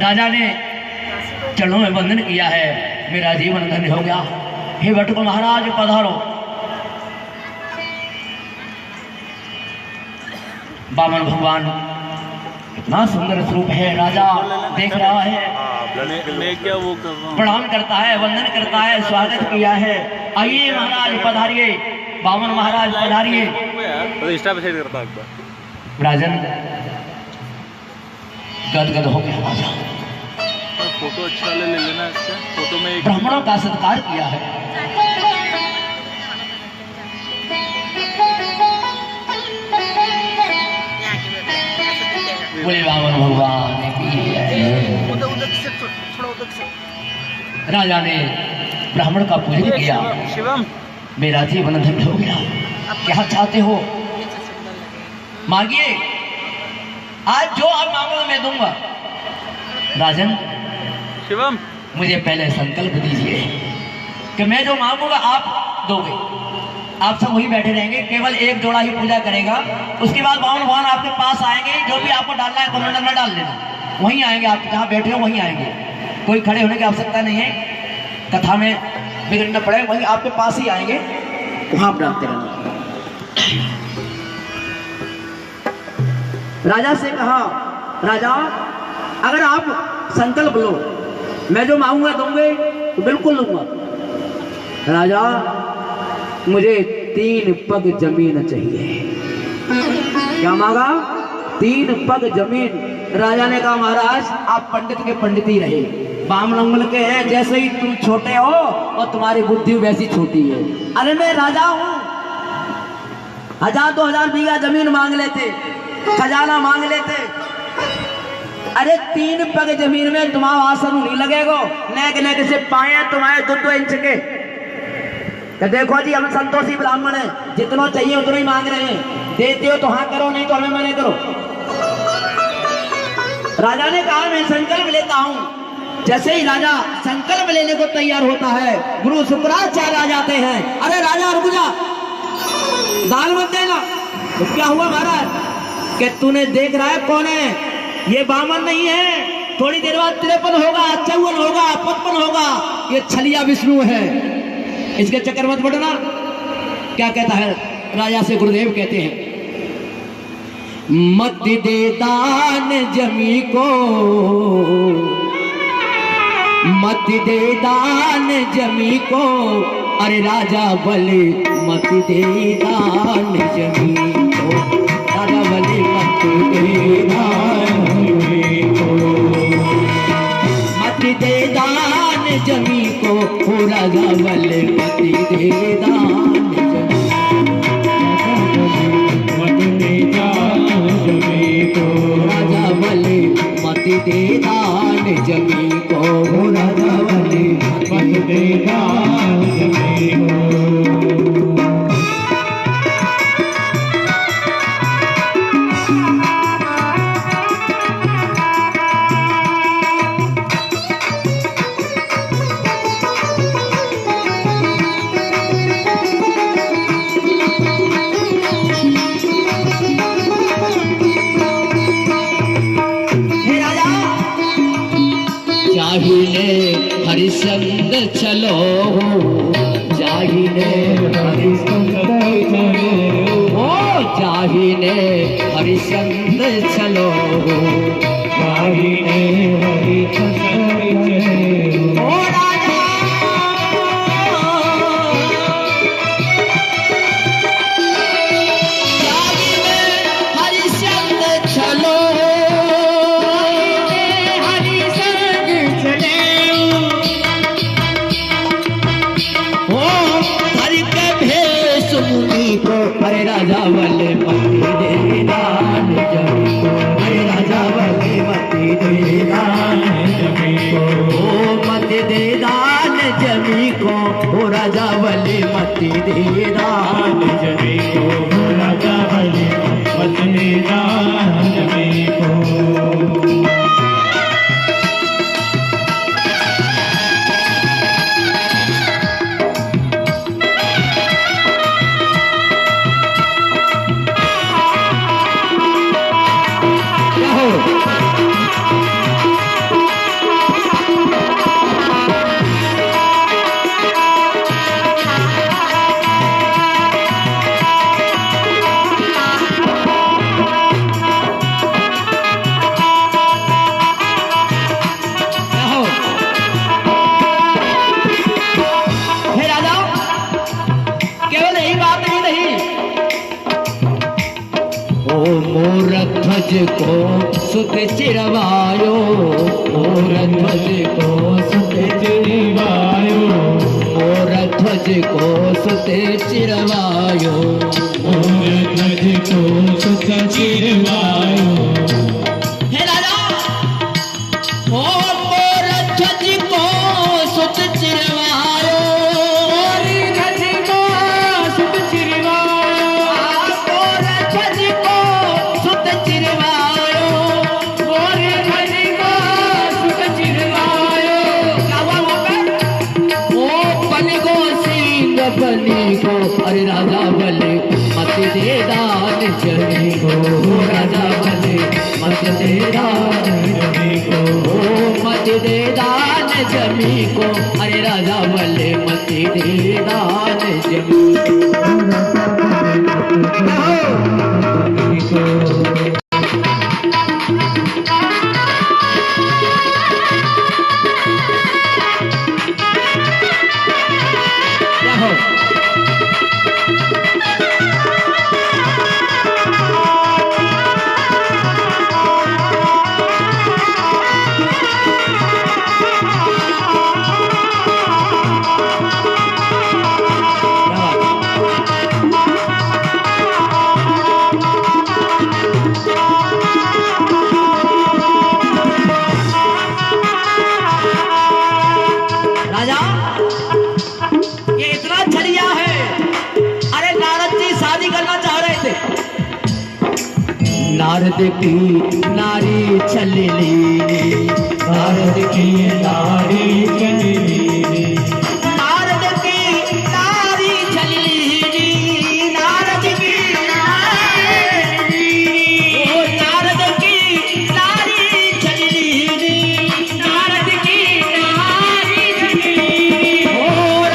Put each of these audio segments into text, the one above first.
राजा ने चरणों में वंदन किया है, मेरा जीवन धन्य हो गया। हे बटुक महाराज पधारो। बामन भगवान इतना सुंदर स्वरूप है, राजा देख रहा है, मैं क्या वो कर रहा हूँ, प्रणाम करता है, वंदन करता है, स्वागत किया है। आइए महाराज पधारिए, बामन महाराज पधारिए। इंस्टा पे शेयर करता हूँ एक बार। राजन गदगद हो गया राजा। फोटो अच्छा ले लेना इसका, फोटो में एक ब्राह्मणों का सत्कार किया है। बोले बामन भगवान की राजा ने ब्राह्मण का पूजन किया। शिवम मेरा जीवन धन्य हो गया। क्या चाहते हो मांगिए, आज जो आप मांगोगे मैं दूंगा। राजन शिवम मुझे पहले संकल्प दीजिए कि मैं जो मांगूंगा आप दोगे। आप सब वही बैठे रहेंगे, केवल एक जोड़ा ही पूजा करेगा। उसके बाद बामन भगवान आपके पास आएंगे, जो भी आपको डालना है कमंडल में डाल लेना। वहीं आएंगे, आप जहाँ बैठे हो वहीं आएंगे, कोई खड़े होने की आवश्यकता नहीं है। कथा में बिगड़ना पड़े, वहीं आपके पास ही आएंगे, वहां आप डालते रहना। राजा से कहा, राजा अगर आप संकल्प लो, मैं जो मांगूंगा दूंगे तो बिल्कुल दूंगा। राजा मुझे 3 पग जमीन चाहिए। क्या मांगा? 3 पग जमीन। राजा ने कहा महाराज आप पंडित के पंडित ही रहे, बामन अंगल के हैं, जैसे ही तुम छोटे हो और तुम्हारी बुद्धि वैसी छोटी है। अरे मैं राजा हूं, 1000-2000 बीघा जमीन मांग लेते, खजाना मांग लेते। अरे 3 पग जमीन में तुम्हारा आसन नहीं लगेगा। नेक नेक से पाए तुम्हारे 2-2 इंच के। तो देखो जी हम संतोषी ब्राह्मण हैं, जितना चाहिए उतना ही मांग रहे हैं। देते हो तो हाँ करो, नहीं तो हमें मना करो। राजा ने कहा मैं संकल्प लेता हूं। जैसे ही राजा संकल्प लेने को तैयार होता है, गुरु शुक्राचार्य आ जाते हैं। अरे राजा रुक जा, दाल मत देना। तो क्या हुआ महाराज? कि तूने देख रहा है कौन है? ये बामन नहीं है, थोड़ी देर बाद 53 होगा, 54 होगा, 55 होगा। ये छलिया विष्णु है, इसके चक्कर मत पड़ना। क्या कहता है राजा से? गुरुदेव कहते हैं मत दे दान जमी को, मत दे दान जमी को। अरे राजा बले मत दे दान जमी को, राजा बले मत दे दान जमी को, मत दे दान जमी को। हो राजा बले मत दे दान जमी, मत दे दान जमी को। राजा बले मत दे दान जमी को, राजा बले मत दे दान जमी को। हरिश्चंद्र चलो, जाहिने हरिश्चंद्र चलो, जाहिने हरिश्चंद्र चलो, जाहिने हरिश्चंद्र चलो। अरे राजा बले मत दे दान जमी को, अरे राजा बले मोर ध्वज को सुत चिरवायो, मोर ध्वज को सुत चिरवायो, मोर ध्वज को सुत चिरवायो, मोर ध्वज को सुत चिरवायो। हे राजा, ओ मोर ध्वज को सुत चिरवायो, मोर ध्वज को सुत चिरवायो, मोर ध्वज को सुत चिरवायो, मोर ध्वज को सुत चिरवायो। क्या हुआ वहाँ पे? ओ बलि को सिंह बलि को, अरे राजा बलि मत दे दान जनी को, राजा बलि मत दे दान जमी को, ओ मत दे दान जमी को, अरे राजा बलि मत दे दान जमी को। नारद की नारी चलली, नारद की नारी चलली, नारद की नारी चलली, नारद की नारी, ओ नारद की नारी चलली, नारद की नारी चलली। ओ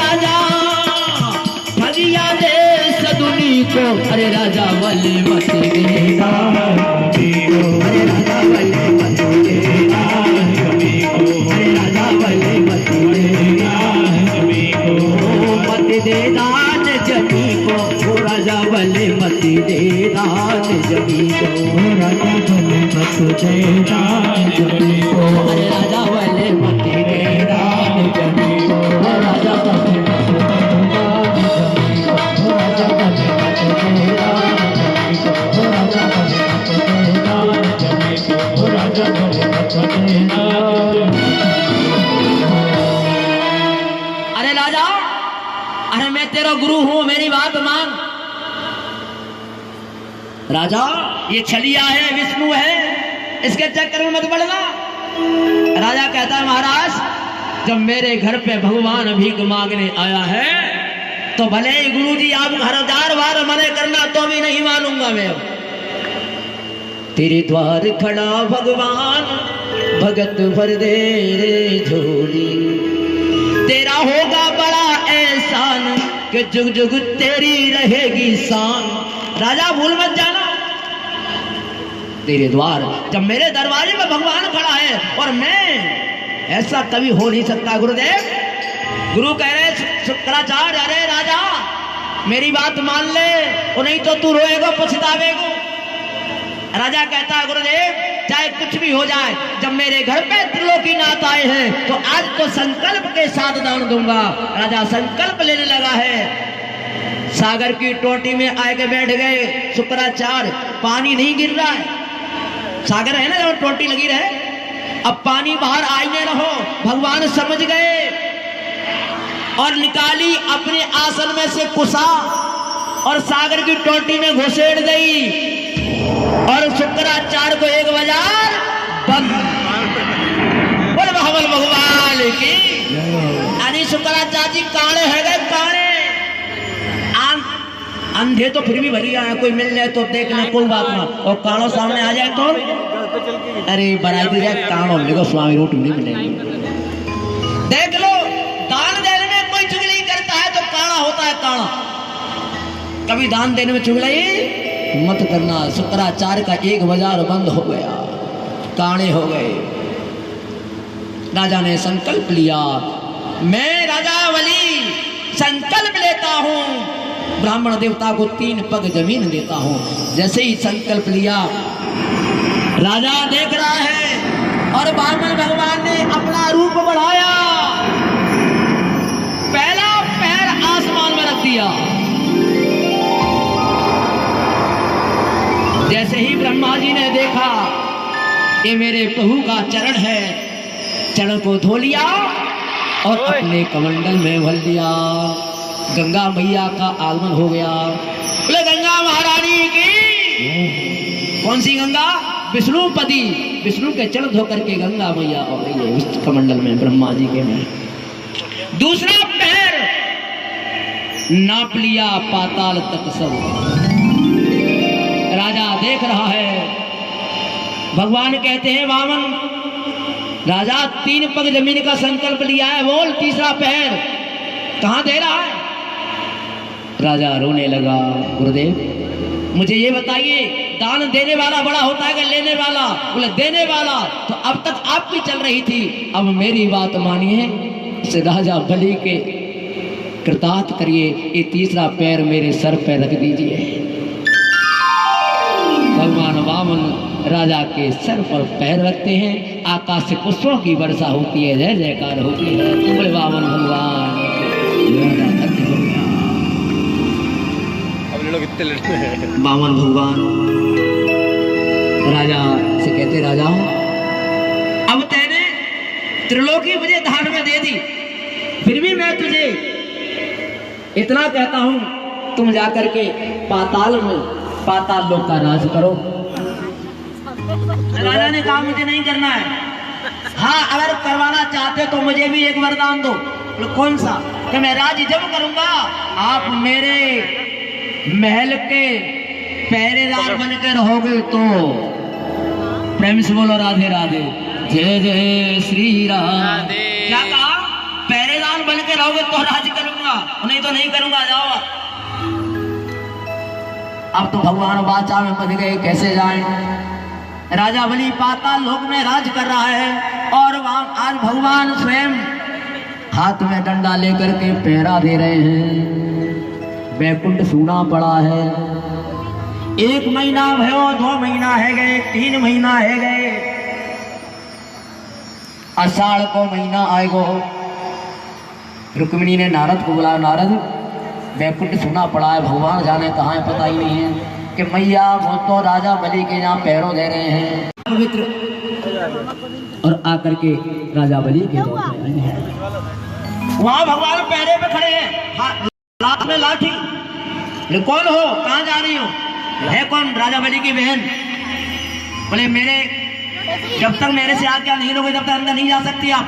राजा भजिया दे सदुनी को, अरे राजा बलि मत देना, अरे राजा बलि मत देना जमी को, अरे राजा बलि मत देना जमी को, मत दे दान जमी को, ओ राजा बलि मत दे दान जमी को, राजा बलि मत दे दान जमी को, अरे राजा बलि मत दे दान जमी को, राजा बलि मत दे दान जमी को, राजा बलि मत दे दान जमी को, राजा बलि मत दे दान जमी को, राजा बलि मत दे दान। अरे राजा, अरे मैं तेरा गुरु हूं, मेरी बात मान। राजा ये छलिया है, विष्णु है, इसके चक्कर में मत पड़ना। राजा कहता है महाराज, जब मेरे घर पे भगवान भीख मांगने आया है तो भले ही गुरुजी आप 1000 बार मने करना तो भी नहीं मानूंगा मैं। तेरे द्वार खड़ा भगवान भगत भर दे रे झोली, तेरा होगा बड़ा एहसान कि जुग जुग तेरी रहेगी शान। राजा भूल मत जाना, तेरे द्वार, जब मेरे दरवाजे में भगवान खड़ा है और मैं, ऐसा कभी हो नहीं सकता गुरुदेव। गुरु कह रहे शुक्राचार्य, अरे राजा मेरी बात मान ले, और नहीं तो तू रोएगा पछतावेगा। राजा कहता है गुरुदेव चाहे कुछ भी हो जाए, जब मेरे घर पे त्रिलोकीनाथ आए हैं तो आज तो संकल्प के साथ दान दूंगा। राजा संकल्प लेने लगा है, सागर की टोटी में आके बैठ गए शुक्राचार्य। पानी नहीं गिर रहा है, सागर है ना जब टोटी लगी रहे, अब पानी बाहर आईने रहो। भगवान समझ गए और निकाली अपने आसन में से कुसा और सागर की टोटी में घुसेड़ गई और शुक्राचार्य को 1 बाजार बंद। बोल भगवान की। अरे शुक्राचार्य जी काणे है गए, काणे अंधे तो फिर भी बढ़िया है, कोई मिल जाए तो देखना कोई बात ना, और काणो सामने आ जाए तो अरे बराई दी जाए काणो मिलेगा, स्वामी रोटी नहीं मिलेगी। देख लो, दान देने में कोई चुगली करता है तो काणा होता है काणा। कभी दान देने में चुगली मत करना। शुक्राचार्य का 1 बाजार बंद हो गया, काणे हो गए। राजा ने संकल्प लिया, मैं राजा बलि संकल्प लेता हूं ब्राह्मण देवता को 3 पग जमीन देता हूं। जैसे ही संकल्प लिया, राजा देख रहा है और वामन भगवान ने अपना रूप बढ़ाया, पहला पैर आसमान में रख दिया। जैसे ही ब्रह्मा जी ने देखा ये मेरे प्रभु का चरण है, चरण को धो लिया और अपने कमंडल में भर लिया। गंगा मैया का आगमन हो गया। बोले गंगा महारानी की। कौन सी गंगा? विष्णुपति, विष्णु के चरण धो करके गंगा मैया हो गई है उस कमंडल में, ब्रह्मा जी के में। दूसरा पैर नाप लिया पाताल तक सब। राजा देख रहा है, भगवान कहते हैं वामन, राजा 3 पग जमीन का संकल्प लिया है, बोल तीसरा पैर कहां दे रहा है? राजा रोने लगा, गुरुदेव मुझे ये बताइए, दान देने वाला बड़ा होता है कि लेने वाला? बोले देने वाला तो अब तक आपकी चल रही थी, अब मेरी बात मानिए, इस राजा बलि के कृतार्थ करिए, ये तीसरा पैर मेरे सर पे रख दीजिए। भगवान वामन राजा के सर पर पैर रखते हैं, आकाश से पुष्पों की वर्षा होती है, जय जयकार होती है। बोले वामन भगवान। अब लोग इतने लड़ते हैं। वामन भगवान राजा से कहते, राजा अब तेने त्रिलोकी मुझे धान में दे दी, फिर भी मैं तुझे इतना कहता हूं, तुम जाकर के पाताल लोक का राज करो। राजा ने कहा मुझे नहीं करना है। हाँ अगर करवाना चाहते तो मुझे भी एक वरदान दो। कौन सा? कि मैं राज जब करूंगा आप मेरे महल के पहरेदार बन के रहोगे तो। प्रेम से बोलो राधे राधे, जय जय श्री राम। क्या कहा? पहरेदार बन के रहोगे तो राज करूंगा, नहीं तो नहीं करूंगा, जाओ। अब तो भगवान वाचा में बंध गए, कैसे जाएं? राजा बलि पाताल लोक में राज कर रहा है और वहां आज भगवान स्वयं हाथ में डंडा लेकर के पहरा दे रहे हैं। वैकुंठ सूना पड़ा है। 1 महीना भयो, 2 महीना है गए, 3 महीना है गए, आषाढ़ को महीना आएगो। रुक्मिणी ने नारद को बुलाया, नारद वैकुंठ सूना पड़ा है, भगवान जाने कहाँ है, पता ही नहीं है। कि मैया वो तो राजा बलि के यहाँ पैरों दे रहे हैं पवित्र, और आकर के राजा बलि के वहां भगवान पैरे पे खड़े हैं, लात में लाठी। कौन हो, कहाँ जा रही हो? है कौन? राजा बलि की बहन। बोले मेरे जब तक मेरे से आज्ञा नहीं लोगे तब तक अंदर नहीं जा सकती आप।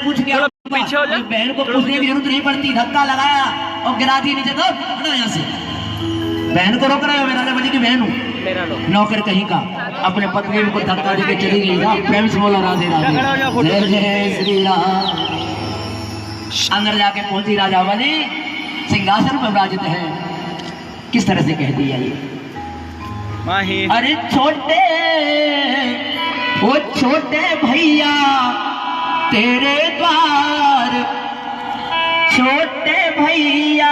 पूछ के बहन को पूछने की जरूरत नहीं पड़ती, धक्का लगाया और गिरा दी नीचे, तो हटो यहाँ से। बहन को रोक रहे हो? मैं राजा बलि की बहन हूँ, नौकर कहीं का, अपने पत्नी को धक्का देके चली गई ना। प्रेम से बोला राधे राधे, जय जय श्री राम। अंदर जाके पहुंची राजा बलि, सिंहासन पर विराजित है। किस तरह से कह दिया ये? अरे छोटे वो छोटे भैया तेरे द्वार, छोटे भैया